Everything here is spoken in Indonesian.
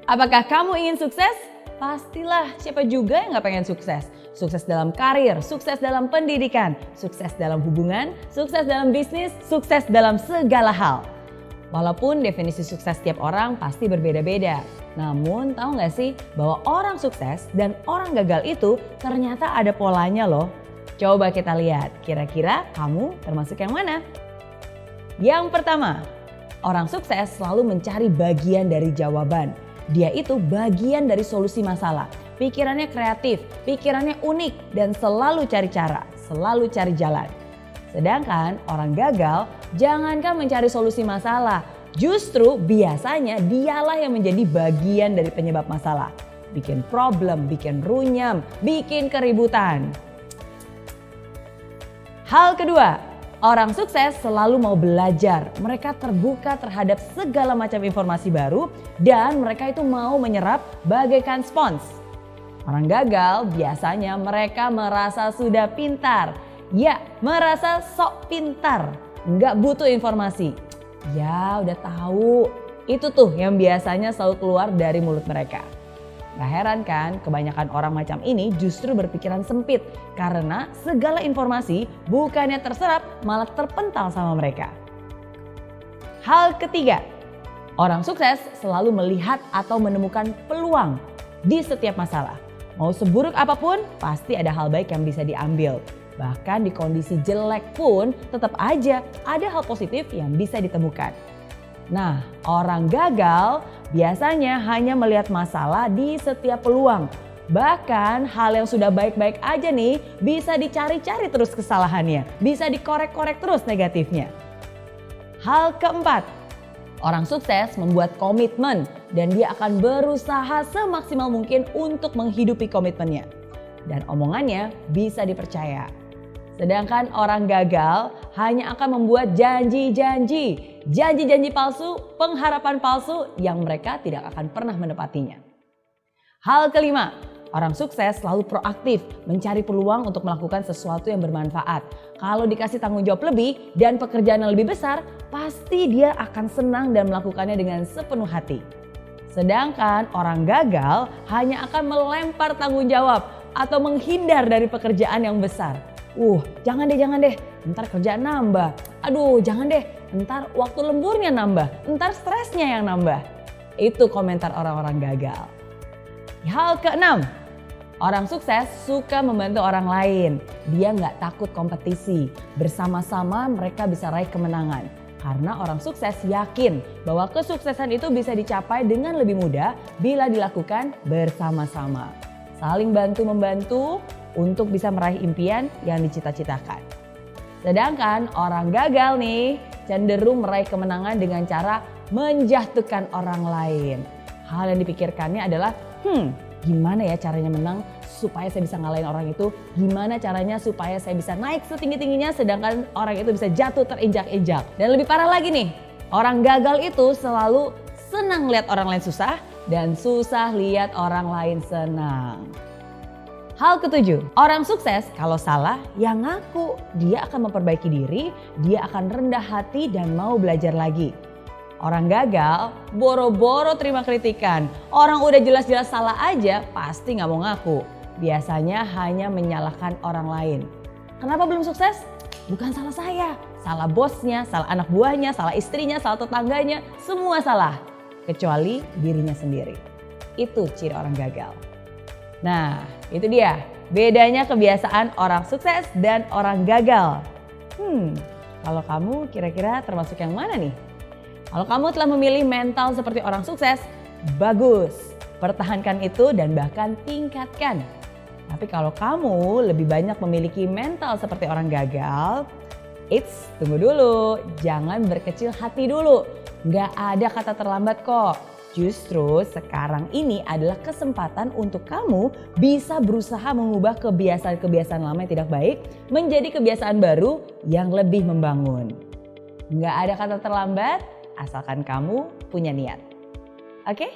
Apakah kamu ingin sukses? Pastilah, siapa juga yang gak pengen sukses? Sukses dalam karir, sukses dalam pendidikan, sukses dalam hubungan, sukses dalam bisnis, sukses dalam segala hal. Walaupun definisi sukses setiap orang pasti berbeda-beda. Namun tahu gak sih bahwa orang sukses dan orang gagal itu ternyata ada polanya loh. Coba kita lihat, kira-kira kamu termasuk yang mana? Yang pertama, orang sukses selalu mencari bagian dari jawaban. Dia itu bagian dari solusi masalah. Pikirannya kreatif, pikirannya unik dan selalu cari cara, selalu cari jalan. Sedangkan orang gagal jangankan mencari solusi masalah, justru biasanya dialah yang menjadi bagian dari penyebab masalah. Bikin problem, bikin runyam, bikin keributan. Hal kedua, orang sukses selalu mau belajar. Mereka terbuka terhadap segala macam informasi baru dan mereka itu mau menyerap bagaikan spons. Orang gagal biasanya mereka merasa sudah pintar. Ya, merasa sok pintar. Nggak butuh informasi. Ya, udah tahu. Itu tuh yang biasanya selalu keluar dari mulut mereka. Gak heran kan, kebanyakan orang macam ini justru berpikiran sempit karena segala informasi bukannya terserap malah terpental sama mereka. Hal ketiga, orang sukses selalu melihat atau menemukan peluang di setiap masalah. Mau seburuk apapun pasti ada hal baik yang bisa diambil. Bahkan di kondisi jelek pun tetap aja ada hal positif yang bisa ditemukan. Nah, orang gagal biasanya hanya melihat masalah di setiap peluang. Bahkan hal yang sudah baik-baik aja nih bisa dicari-cari terus kesalahannya. Bisa dikorek-korek terus negatifnya. Hal keempat, orang sukses membuat komitmen dan dia akan berusaha semaksimal mungkin untuk menghidupi komitmennya. Dan omongannya bisa dipercaya. Sedangkan orang gagal hanya akan membuat janji-janji palsu, pengharapan palsu yang mereka tidak akan pernah menepatinya. Hal kelima, orang sukses selalu proaktif mencari peluang untuk melakukan sesuatu yang bermanfaat. Kalau dikasih tanggung jawab lebih dan pekerjaan yang lebih besar, pasti dia akan senang dan melakukannya dengan sepenuh hati. Sedangkan orang gagal hanya akan melempar tanggung jawab atau menghindar dari pekerjaan yang besar. Jangan deh, ntar kerjaan nambah. Aduh, jangan deh, ntar waktu lemburnya nambah, ntar stresnya yang nambah. Itu komentar orang-orang gagal. Hal keenam, orang sukses suka membantu orang lain. Dia nggak takut kompetisi. Bersama-sama mereka bisa raih kemenangan. Karena orang sukses yakin bahwa kesuksesan itu bisa dicapai dengan lebih mudah bila dilakukan bersama-sama. Saling bantu-membantu untuk bisa meraih impian yang dicita-citakan. Sedangkan orang gagal nih cenderung meraih kemenangan dengan cara menjatuhkan orang lain. Hal yang dipikirkannya adalah, gimana ya caranya menang supaya saya bisa ngalahin orang itu? Gimana caranya supaya saya bisa naik setinggi-tingginya sedangkan orang itu bisa jatuh terinjak-injak? Dan lebih parah lagi nih, orang gagal itu selalu senang lihat orang lain susah dan susah lihat orang lain senang. Hal ketujuh, orang sukses kalau salah ya ngaku. Dia akan memperbaiki diri, dia akan rendah hati dan mau belajar lagi. Orang gagal boro-boro terima kritikan. Orang udah jelas-jelas salah aja pasti gak mau ngaku. Biasanya hanya menyalahkan orang lain. Kenapa belum sukses? Bukan salah saya. Salah bosnya, salah anak buahnya, salah istrinya, salah tetangganya. Semua salah. Kecuali dirinya sendiri. Itu ciri orang gagal. Nah, itu dia bedanya kebiasaan orang sukses dan orang gagal. Kalau kamu kira-kira termasuk yang mana nih? Kalau kamu telah memilih mental seperti orang sukses, bagus. Pertahankan itu dan bahkan tingkatkan. Tapi kalau kamu lebih banyak memiliki mental seperti orang gagal, tunggu dulu. Jangan berkecil hati dulu. Nggak ada kata terlambat kok. Justru sekarang ini adalah kesempatan untuk kamu bisa berusaha mengubah kebiasaan-kebiasaan lama yang tidak baik menjadi kebiasaan baru yang lebih membangun. Nggak ada kata terlambat asalkan kamu punya niat. Oke?